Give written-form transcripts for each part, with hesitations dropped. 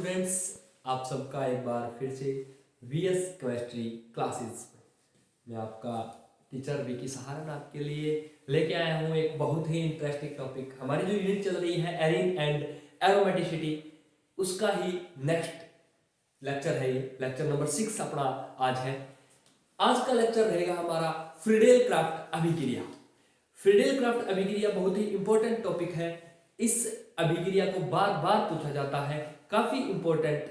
Students, आप सबका एक बार फिर से वीएस केमिस्ट्री क्लासेस में मैं आपका टीचर विकी सहारन आपके लिए लेके आया हूँ एक बहुत ही इंटरेस्टिंग टॉपिक। हमारी जो यूनिट चल रही है एरिन एंड एरोमेटिसिटी, उसका ही नेक्स्ट लेक्चर है। ये लेक्चर नंबर 6 अपना आज है। आज का लेक्चर रहेगा हमारा फ्रीडेल क्राफ्ट अभिक्रिया। फ्रीडेल क्राफ्ट अभिक्रिया बहुत ही इंपॉर्टेंट टॉपिक है। इस अभिक्रिया को बार बार पूछा जाता है, काफी इंपॉर्टेंट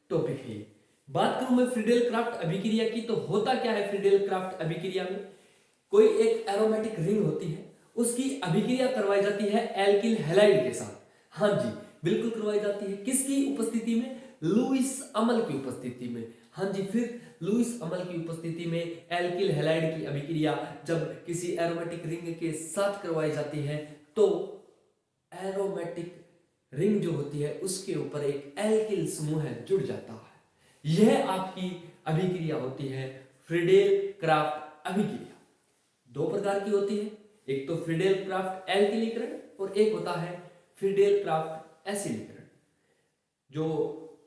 टॉपिक है। बात करूं मैं फ्रीडेल क्राफ्ट अभिक्रिया की, तो होता क्या है फ्रीडेल क्राफ्ट अभिक्रिया में? कोई एक एरोमेटिक रिंग होती है, उसकी अभिक्रिया करवाई जाती है एल्किल हैलाइड के साथ। हाँ जी, बिल्कुल करवाई जाती है। किसकी उपस्थिति में? लुईस अमल की उपस्थिति में। हाँ जी, फिर लुईस अमल की उपस्थिति में एल्किल हैलाइड की अभिक्रिया जब किसी एरोमेटिक रिंग के साथ करवाई जाती है, तो एरोमेटिक रिंग जो होती है उसके ऊपर एक एल्किल समूह जुड़ जाता है। यह आपकी अभिक्रिया होती है फ्रीडेल क्राफ्ट अभिक्रिया। दो प्रकार की होती है, एक तो फ्रीडेल क्राफ्ट एल्किलीकरण और एक होता है फ्रीडेल क्राफ्ट एसिडीकरण। जो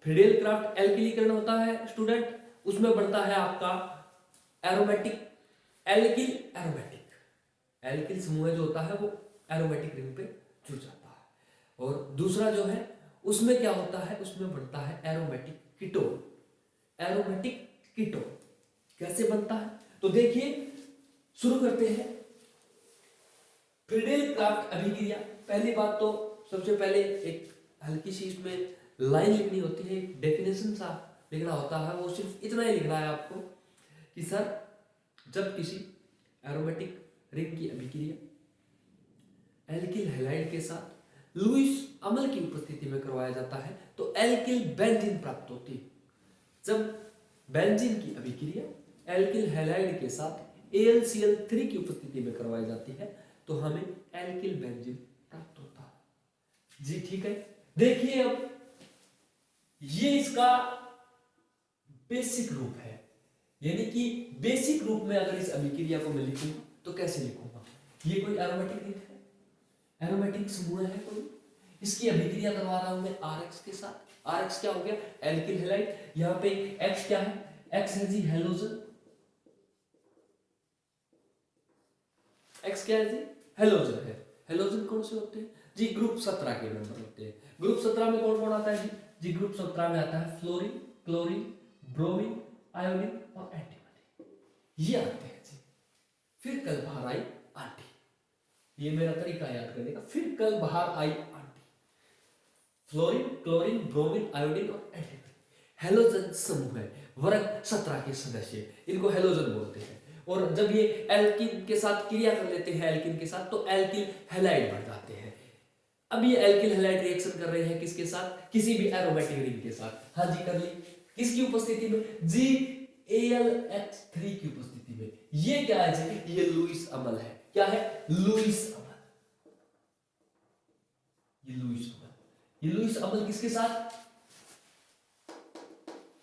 फ्रीडेल क्राफ्ट एल्किलीकरण होता है स्टूडेंट, उसमें बनता है आपका एरोमेटिक एल्किल एरोमेटिक। एल्किल समूह जो होता है वो एरोमेटिक रिंग पे जुड़ जाता है। और दूसरा जो है उसमें क्या होता है, उसमें बनता है एरोमेटिक कीटोन। एरोमेटिक कीटोन कैसे बनता है तो देखिए, शुरू करते हैं फ्रीडेल क्राफ्ट अभिक्रिया। पहली बात तो सबसे पहले एक हल्की सी इसमें लाइन लिखनी होती है, एक डेफिनेशन सा लिखना होता है। वो सिर्फ इतना ही लिखना है आपको कि सर, जब किसी एरोमेटिक रिंग की अभिक्रिया एल्किल हैलाइड के साथ लुईस अमल की उपस्थिति में करवाया जाता है तो एल्किल बेंजीन प्राप्त होती है। जब बेंजीन की अभिक्रिया एल्किल हैलाइड के साथ AlCl3 की उपस्थिति में करवाई जाती है तो हमें एल्किल बेंजीन प्राप्त होता है। जी ठीक है। देखिए अब ये इसका बेसिक रूप है, यानी कि बेसिक रूप में अगर इस अभिक्रिया को मैं लिखूंगा तो कैसे लिखूंगा? ये कोई एरोमेटिक रिंग है, एरोमेटिक समूह है कोई, इसकी अभिक्रिया करवा रहा हूं मैं RX के साथ। RX क्या हो गया? Alkyl halide. यहां पे X क्या है? X है जी हेलोजन। X क्या है जी? हेलोजन है। हेलोजन कौन से होते हैं जी? ग्रुप 17 के मेंबर होते हैं। ग्रुप 17 में कौन कौन आता है जी? ग्रुप 17 में आता है फ्लोरीन, क्लोरीन, ब्रोमीन, आयोडीन और एंटीमनी, ये आते हैं जी। फिर कल बाहर आई आंटी। ये मेरा तरीका याद करने का। फिर कल बाहर आई aunty. Fluorine, chlorine, bromine, iodine और एंटीमनी हेलोजन समूह है। वर्ग 17 के सदस्य, इनको हेलोजन बोलते हैं। और जब ये एल्किन के साथ क्रिया कर लेते हैं एल्किन के साथ, तो एल्किल हैलाइड बन जाते हैं। अब ये एल्किल हैलाइड रिएक्शन कर रहे हैं किसके साथ? किसी भी एरोमेटिक रिंग के साथ। हाँ जी, कर ली। किसकी उपस्थिति में? जी AlX3 की उपस्थिति में। ये क्या है जी? ये लुईस अमल है। क्या है? लुईस अमल। ये लुईस अमल, ये लुईस अमल किसके साथ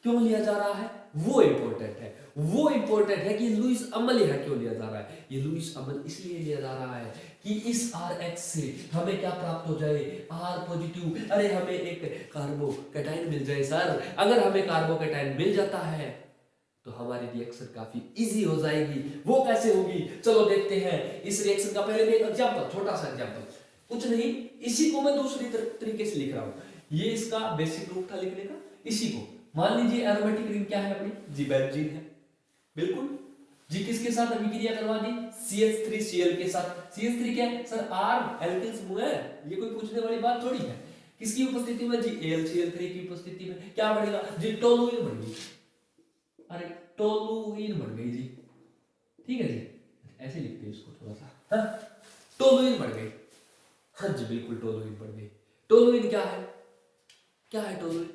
क्यों लिया जा रहा है वो इंपॉर्टेंट है। वो इंपॉर्टेंट है कि लुईस अमल यहां क्यों लिया जा रहा है। ये लुईस अमल इसलिए लिया जा रहा है कि इस RX से हमें क्या प्राप्त हो जाए? R positive. अरे हमें एक कार्बोकैटायन मिल जाए सर। अगर हमें कार्बोकैटायन मिल जाता है तो हमारी रिएक्शन काफी इजी हो जाएगी। वो कैसे होगी? चलो देखते हैं। इस रिएक्शन का पहले मैं एग्जांपल, छोटा सा एग्जांपल, कुछ नहीं, इसी को मैं दूसरी तरीके से लिख रहा हूं। ये इसका बेसिक रूप था लिखने का। इसी को मान लीजिए एरोमेटिक रिंग क्या है अपनी? जी बेंजीन है। बिल्कुल जी। किसके साथ अभिक्रिया करवा दी? CH3Cl के साथ। CH3 क्या है सर? R एल्किल समूह है। ये कोई पूछने वाली बात थोड़ी है। किसकी उपस्थिति में जी? AlCl3 की उपस्थिति में क्या बनेगा जी? टोलुइन बन गई। अरे टोलुइन बन गई जी। ठीक है जी, ऐसे लिखते हैं इसको थोड़ा सा। हाँ, टोलुइन बन गई। हाँ जी बिल्कुल, टोलुइन बन गई। टोलुइन क्या है? क्या है टोलुइन?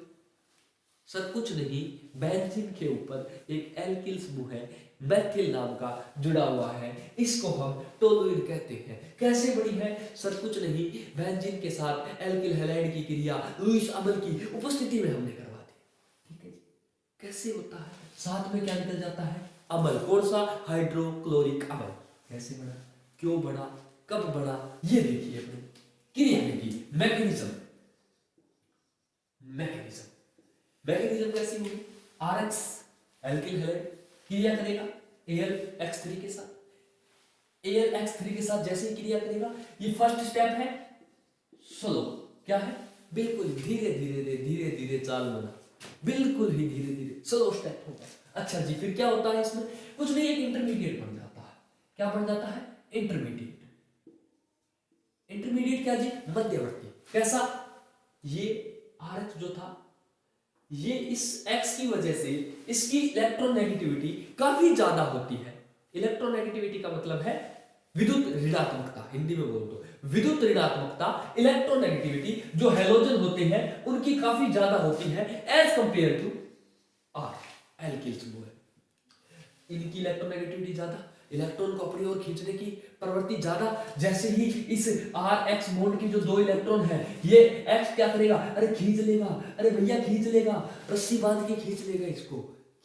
सर कुछ नहीं, बेंजीन के ऊपर एक एल्किल समूह है, मेथिल नाम का जुड़ा हुआ है, इसको हम टोलुइन कहते हैं। कैसे बनी है? सर कुछ नहीं, बेंजीन के साथ एल्किल हैलाइड की क्रिया लुईस अमल की उपस्थिति में हमने करवा दी। ठीक है जी। कैसे होता है? साथ में क्या निकल जाता है? अमल। कौन सा? हाइड्रोक्लोरिक अमल। कैसे बना, क्यों बना, कब बना, ये देखिए अपने क्रिया की मैकेनिज्म। मैकेनिज्म मैकेनिज्म कैसी होगी, RX एल्किल हैलाइड क्रिया करेगा AlX3 के साथ, AlX3 के साथ जैसे ही क्रिया करेगा, ये फर्स्ट स्टेप है स्लो, क्या है, बिल्कुल धीरे धीरे चाल बना, बिल्कुल ही धीरे धीरे स्लो स्टेप होगा। अच्छा जी, फिर क्या होता है इसमें, कुछ नहीं, एक इंटरमीडिएट बन जाता है। क्या बन जाता है, इंटरमीडिएट। इंटरमीडिएट क्या जी, मध्यवर्ती। कैसा, ये RH जो था, ये इस X की वजह से इसकी इलेक्ट्रोनेगेटिविटी काफी ज्यादा होती है। इलेक्ट्रोनेगेटिविटी का मतलब है विद्युत ऋणात्मकता, हिंदी में बोल दो विद्युत ऋणात्मकता, इलेक्ट्रोनेगेटिविटी जो हैलोजन होते हैं उनकी काफी ज्यादा होती है एज कंपेयर टू R एल्किल्स वो है, इनकी इलेक्ट्रोनेगेटिविटी ज्यादा, इलेक्ट्रॉन को अपनी ओर खींचने की प्रवृत्ति ज्यादा। जैसे ही इस RX बॉन्ड की जो दो इलेक्ट्रॉन है, ये X क्या करेगा, अरे खींच लेगा, अरे भैया खींच लेगा, रस्सी बांध के खींच लेगा, इसको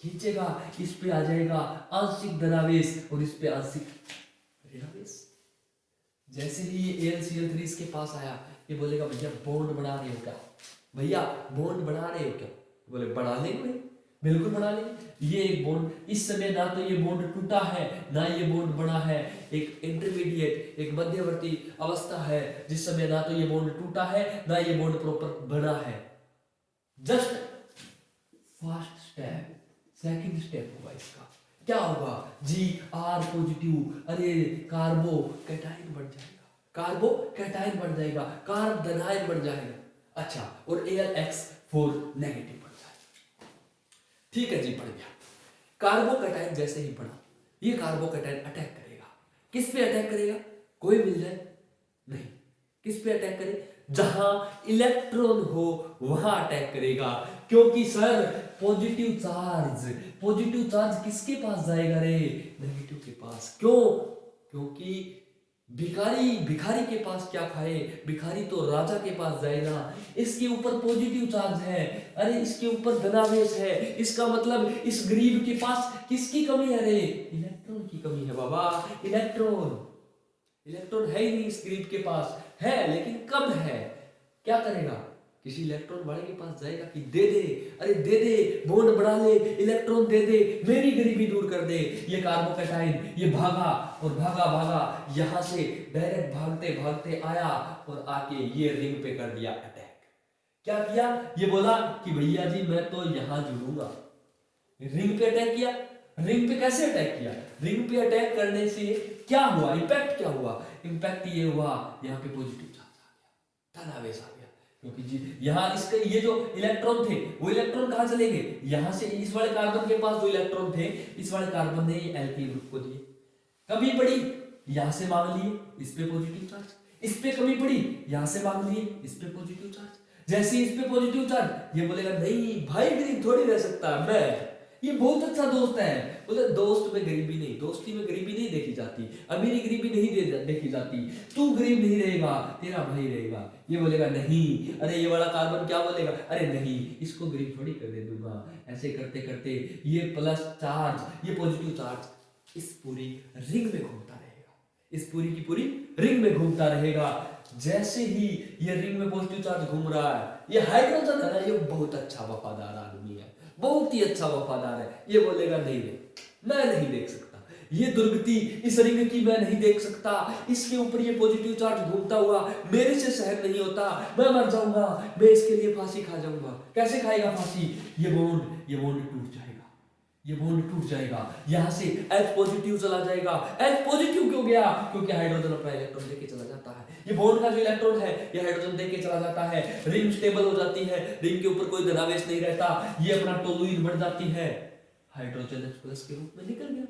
खींचेगा, इस पे आ जाएगा आंशिक धनावेश और इस पे आंशिक ऋणावेश। जैसे ही ये AlCl3 इसके पास आया, ये बोलेगा भैया बॉन्ड बना रहे हो क्या, भैया बॉन्ड बना रहे हो क्या, बोले बना लेंगे, बिल्कुल बना लेंगे। ये एक बॉन्ड, इस समय ना तो ये बॉन्ड टूटा है ना ये बॉन्ड बना है, एक इंटरमीडिएट, एक मध्यवर्ती अवस्था है, जिस समय ना तो ये बॉन्ड टूटा है ना ये बॉन्ड प्रॉपर बना है। Just first step, second step होगा इसका, क्या होगा जी, R पॉजिटिव, अरे कार्बो कैटायन बन जाएगा, कार्बो कैटायन बन जाएगा, कार्ब धनायन बन जाएगा। अच्छा, और AlX4 नेगेटिव बन जाएगा। ठीक है जी, बढ़ गया। कार्बो कैटायन जैसे ही बढ़ा, ये कार्बो कैटायन अटैक करेगा, किस पे अटैक करेगा, कोई मिल जाए नहीं, किस पे अटैक करे, जहां इलेक्ट्रॉन हो वहां अटैक करेगा। क्योंकि सर पॉजिटिव चार्ज किसके पास जाएगा रे, नेगेटिव के पास। क्यों, क्योंकि भिखारी के पास क्या खाए, भिखारी तो राजा के पास जाएगा। इसके ऊपर पॉजिटिव चार्ज है, अरे इसके ऊपर धनावेश है, इसका मतलब इस गरीब के पास किसकी कमी है रे, इलेक्ट्रॉन की कमी है बाबा। इलेक्ट्रॉन है ही नहीं इस गरीब के पास, है लेकिन कम है। क्या करेगा, किसी इलेक्ट्रॉन वाले के पास जाएगा कि दे दे, अरे दे दे, बॉन्ड बढ़ा ले, इलेक्ट्रॉन दे दे, मेरी गरीबी दूर कर दे। ये कार्बोकैटायन ये भागा और भागा यहां से डायरेक्ट भागते आया और आके ये रिंग पे कर दिया अटैक। क्या किया, ये बोला कि भैया जी मैं तो यहां जुड़ूंगा। रिंग पे अटैक किया। रिंग पे कैसे अटैक किया, रिंग पे अटैक करने से क्या हुआ, इंपैक्ट क्या हुआ, इंपैक्ट ये हुआ यहाँ पे पॉजिटिव चार्ज आ गया, धनावेश आ गया। क्योंकि जी यहाँ इसके ये जो इलेक्ट्रॉन थे वो इलेक्ट्रॉन कहाँ चले गए, यहाँ से इस वाले कार्बन के पास जो इलेक्ट्रॉन थे इस वाले कार्बन ने एल्किल ग्रुप को दिए। कमी पड़ी यहाँ से मांग लिए, इस पे पॉजिटिव चार्ज, इस पे कमी पड़ी यहाँ से मांग लिए, इस पे पॉजिटिव चार्ज। जैसे इस पे पॉजिटिव चार्ज, ये बोलेगा नहीं भाई गरीब थोड़ी रह सकता मैं, ये बहुत अच्छा दोस्त है। बोले दोस्त में गरीबी नहीं, दोस्ती में गरीबी नहीं देखी जाती, अमीरी गरीबी नहीं देखी जाती। तू गरीब नहीं रहेगा, तेरा भाई रहेगा। ये बोलेगा नहीं, अरे ये वाला कार्बन क्या बोलेगा, अरे नहीं इसको गरीब थोड़ी कर दे दूंगा। ऐसे करते करते ये प्लस चार्ज, ये पॉजिटिव चार्ज इस पूरी रिंग में घूमता रहेगा, इस पूरी की पूरी रिंग में घूमता रहेगा। जैसे ही ये रिंग में पॉजिटिव चार्ज घूम रहा है, ये हाइड्रोजन है ना, ये बहुत अच्छा वफादार आदमी है, बहुत ही अच्छा वफादार है। ये बोलेगा नहीं मैं नहीं देख सकता, ये दुर्गति इस रिंग की मैं नहीं देख सकता, इसके ऊपर ये पॉजिटिव चार्ज घूमता हुआ मेरे से सहन नहीं होता, मैं मर जाऊंगा, मैं इसके लिए फांसी खा जाऊंगा। कैसे खाएगा फांसी, ये बॉन्ड टूट जाएगा, ये बॉन्ड टूट जाएगा, यहां से H पॉजिटिव चला जाएगा। H पॉजिटिव क्यों गया, क्योंकि हाइड्रोजन अपना इलेक्ट्रॉन लेके चला जाता है। ये बॉन्ड का जो इलेक्ट्रॉन है ये हाइड्रोजन देके चला जाता है, रिंग स्टेबल हो जाती है, रिंग के ऊपर कोई धनावेश नहीं रहता, ये अपना टोलुइन बन जाती है। हाइड्रोजन H+ के रूप में निकल गया,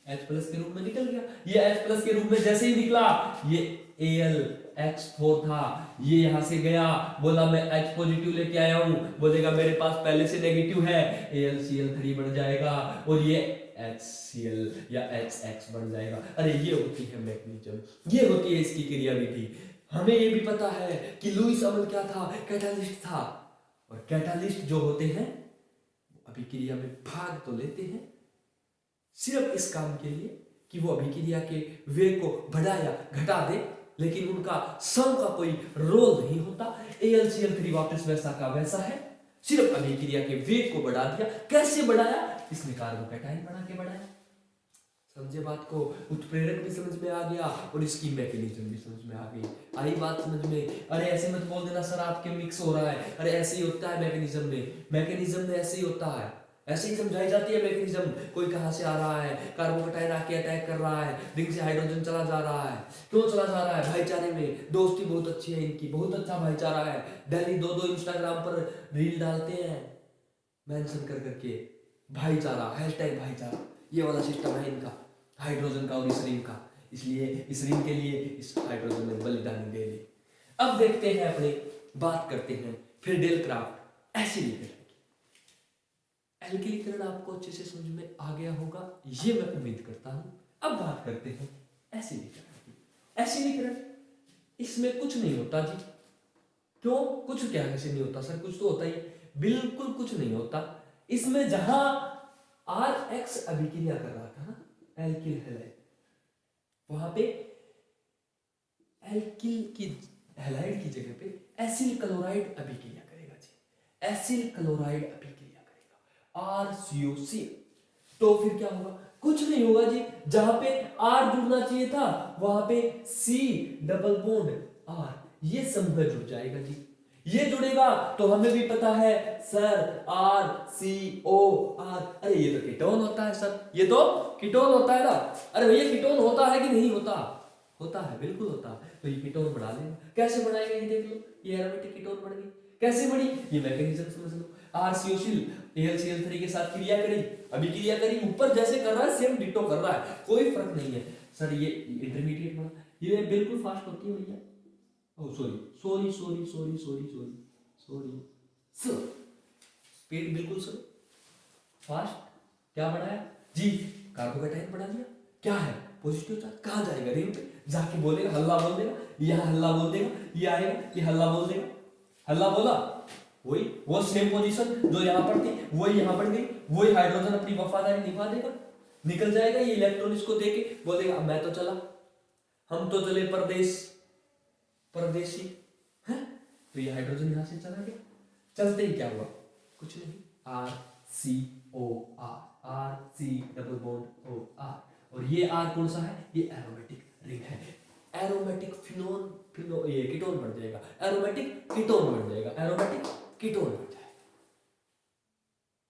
H+ के रूप में निकल गया। ये H+ के रूप में जैसे ही निकला, ये AlX4 था, ये यहां से गया, बोला मैं H पॉजिटिव लेके आया हूं, बोलेगा मेरे पास पहले से नेगेटिव है, AlCl3 बन जाएगा और ये HCl या XX बन जाएगा। अरे ये होती है मैकेनिज्म, ये होती है इसकी क्रियाविधि। हमें ये भी पता है कि लुईस अमल क्या था, कैटालिस्ट था, और कैटालिस्ट जो होते हैं अभिक्रिया में भाग तो लेते हैं सिर्फ इस काम के लिए कि वो अभिक्रिया के वेग को बढ़ा या घटा दे, लेकिन उनका सम का कोई रोल नहीं होता। AlCl3 वापस वैसा का वैसा है, सिर्फ अभिक्रिया के वेग को बढ़ा दिया। कैसे बढ़ाया? इसने कार्बोकैटायन बना के बढ़ाया। समझे बात को? उत्प्रेरक भी समझ में आ गया और इसकी मैकेनिज्म भी समझ में आ गई। आई बात समझ में? अरे ऐसे मत बोल देना सर आपके मिक्स हो रहा है। अरे ऐसे ही होता है मैकेनिज्म में ऐसे ही होता है, ऐसे ही समझाई जाती है मैकेनिज्म। कोई कहां से आ रहा है, कार्बोकैटायन आके अटैक कर रहा है, रिंग से हाइड्रोजन चला जा रहा है। क्यों चला जा रहा है? भाईचारे में दोस्ती बहुत अच्छी है इनकी, बहुत अच्छा भाईचारा है। डेली 2-2 इंस्टाग्राम पर रील डालते हैं मेंशन कर करके, भाईचारा, हैशटैग भाईचारा, ये वाला सिस्टम है इनका, हाइड्रोजन का और इस रिंग का। इसलिए इस रिंग के लिए इस हाइड्रोजन ने बलिदान दे दी। अब देखते हैं अपने, बात करते हैं फ्रीडेलक्राफ्ट एसिडीकरण की। एल्किलीकरण आपको अच्छे से समझ में आ गया होगा, ये मैं उम्मीद करता हूं। अब बात करते हैं एसिडीकरण की। एसिडीकरण, इसमें कुछ नहीं होता जी। क्यों? कुछ क्या कैसे नहीं होता सर? कुछ तो होता ही। बिल्कुल कुछ नहीं होता। इसमें जहां RH अभिक्रिया कर रहा था ना, एल्किल हैलाइड, वहां पे एल्किल की हैलाइड की जगह पे एसिल क्लोराइड अभिक्रिया करेगा जी। एसिल क्लोराइड अभिक्रिया करेगा RCOCl। तो फिर क्या होगा? कुछ नहीं होगा जी। जहां पे R जुड़ना चाहिए था वहां पे C डबल बॉन्ड R, ये समूह जुड़ जाएगा जी। ये जुड़ेगा तो हमें भी पता है सर, RCOR, अरे ये तो कीटोन होता है सर, ये तो कीटोन होता है ना। अरे भैया कीटोन होता है कि नहीं होता? होता है, बिल्कुल होता है। तो ये कीटोन बना लेंगे। कैसे बनाएंगे ये देख लो, ये एरोमेटिक कीटोन बन गई। कैसे बनी? ये मैकेनिज्म समझ लो। RCOCl AlCl3 के साथ क्रिया करी, अभिक्रिया करी, ऊपर जैसे कर रहा है सेम डिटो कर रहा है, कोई फर्क नहीं है सर। ये इंटरमीडिएट बना, ये बिल्कुल फास्ट होती है भैया। सॉरी, स्पीड बिल्कुल स्लो, फास्ट। क्या बढ़ाया जी? कार्बोकैटायन बढ़ा दिया। क्या है? Positive charge. कहां जाएगा? रिंग पे जाके बोलेगा, हल्ला बोल देगा, यहाँ हल्ला बोल देगा, ये आएगा, ये हल्ला बोल देगा। हल्ला बोला, वही वो सेम पोजीशन जो यहाँ पर थी वही यहाँ पर गई, वही हाइड्रोजन अपनी वफादारी निभा देगा, निकल जाएगा। ये इलेक्ट्रॉन इसको देके बोलेगा मैं तो चला, हम तो चले परदेसी है। तो ये हाइड्रोजन यहां से चला गया। चलते ही क्या हुआ? कुछ नहीं, RCOR डबल बॉन्ड OR, और ये R कौन सा है? ये एरोमेटिक रिंग है। एरोमेटिक ये कीटोन बन जाएगा, एरोमेटिक कीटोन बन जाएगा, एरोमेटिक कीटोन बन जाएगा।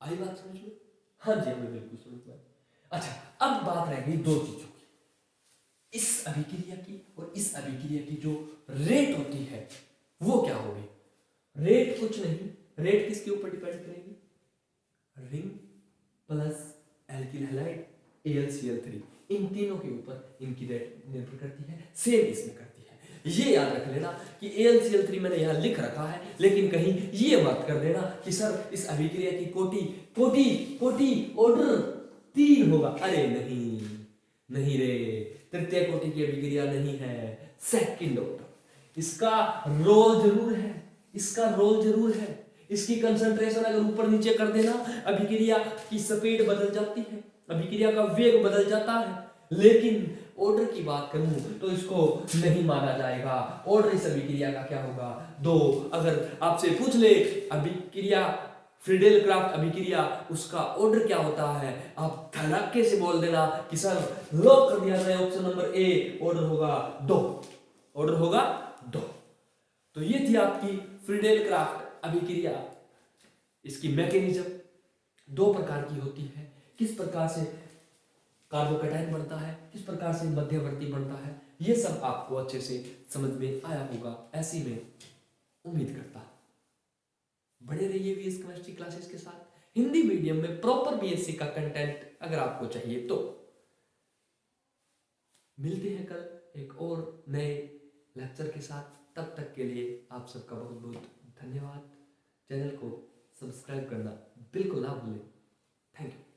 आई बात समझ में? हाँ जी, हमें बिल्कुल समझ में। अच्छा, अब बात रह गई दो चीजों की, इस अभिक्रिया की और इस अभिक्रिया की जो रेट होती है वो क्या होगी? रेट कुछ नहीं, रेट किसके ऊपर डिपेंड करेगी? Ring plus alkyl halide AlCl3, इन तीनों के ऊपर इनकी रेट निर्भर करती है, सेम इसमें करती है। ये याद रख लेना कि AlCl3 मैंने यहाँ लिख रखा है, लेकिन कहीं ये मत कर देना कि सर इस अभिक्रिया की कोटि ऑर्डर 3 होगा। अरे नहीं रे, तृतीय कोटि की अभिक्रिया नहीं है, सेकंड ऑर्डर। इसका रोल जरूर है, इसकी कंसंट्रेशन अगर ऊपर नीचे कर देना, अभिक्रिया की स्पीड बदल जाती है, अभिक्रिया का वेग बदल जाता है। लेकिन ऑर्डर की बात करूं तो इसको नहीं माना जाएगा। ऑर्डर इस अभिक्रिया का क्या होगा? 2। अगर आपसे पूछ ले अभिक्रिया, फ्रीडेलक्राफ्ट अभिक्रिया, उसका ऑर्डर क्या होता है, आप धड़ाके से बोल देना कि सर लॉक कर दिया जाए ऑप्शन नंबर A, ऑर्डर होगा 2। तो ये थी आपकी फ्रीडेलक्राफ्ट अभिक्रिया। इसकी मैकेनिज्म 2 प्रकार की होती है, किस प्रकार से कार्बोकैटायन बनता है, किस प्रकार से मध्यवर्ती बनता है, ये सब आपको अच्छे से समझ में आया होगा, ऐसी मैं उम्मीद करता हूं। बने रहिए VS केमिस्ट्री क्लासेस के साथ। हिंदी मीडियम में प्रॉपर BSc का कंटेंट अगर आपको चाहिए तो मिलते हैं कल एक और नए लेक्चर के साथ। तब तक के लिए आप सबका बहुत बहुत धन्यवाद। चैनल को सब्सक्राइब करना बिल्कुल ना भूलें। Thank you.